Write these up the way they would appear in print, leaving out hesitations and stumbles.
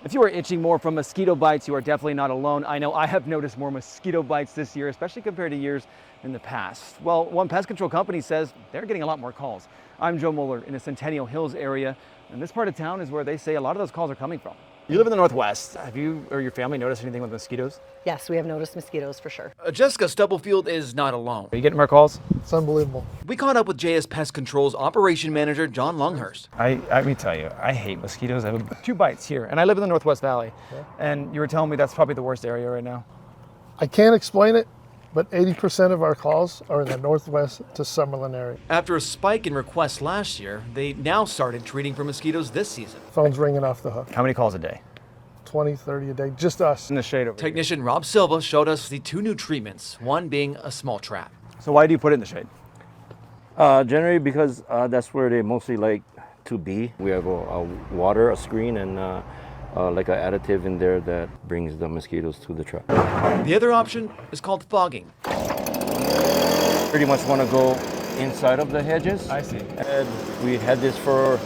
If you are itching more from mosquito bites, you are definitely not alone. I know I have noticed more mosquito bites this year, especially compared to years in the past. Well, one pest control company says they're getting a lot more calls. I'm Joe Mueller in the Centennial Hills area, and this part of town is where they say a lot of those calls are coming from. You live in the Northwest. Have you or your family noticed anything with mosquitoes? Yes, we have noticed mosquitoes for sure. Jessica Stubblefield is not alone. Are you getting more calls? It's unbelievable. We caught up with JS Pest Control's Operation Manager, John Longhurst. Let me tell you, I hate mosquitoes. I have 2 bites here, and I live in the Northwest Valley. And you were telling me that's probably the worst area right now. I can't explain it, but 80% of our calls are in the Northwest to Summerlin area. After a spike in requests last year, they now started treating for mosquitoes this season. Phone's ringing off the hook. How many calls a day? 20, 30 a day, just us. In the shade over Technician Rob Silva showed us the 2 new treatments, one being a small trap. here. So why do you put it in the shade? Generally because that's where they mostly like to be. We have a water, a screen, and like an additive in there that brings the mosquitoes to the trap. The other option is called fogging. Pretty much want to go inside of the hedges. I see. And we had this for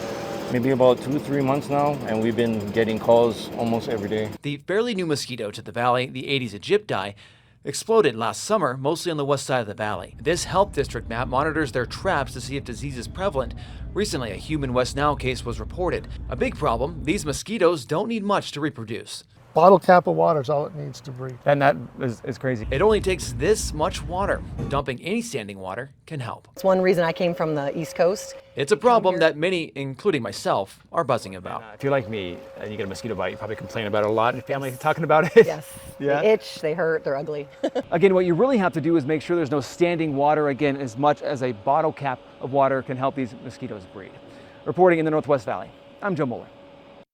maybe about 2-3 months now, and we've been getting calls almost every day. The fairly new mosquito to the valley, the Aedes aegypti, exploded last summer, mostly on the west side of the valley. This health district map monitors their traps to see if disease is prevalent. Recently, a human West Nile case was reported. A big problem, these mosquitoes don't need much to reproduce. Bottle cap of water is all it needs to breathe. And that is crazy. It only takes this much water. Dumping any standing water can help. It's one reason I came from the East Coast. It's a problem that many, including myself, are buzzing about. If you're like me and you get a mosquito bite, you probably complain about it a lot. Your family talking about it? Yes. Yeah. They itch, they hurt, they're ugly. Again, what you really have to do is make sure there's no standing water, again, as much as a bottle cap of water can help these mosquitoes breed. Reporting in the Northwest Valley, I'm Joe Mueller.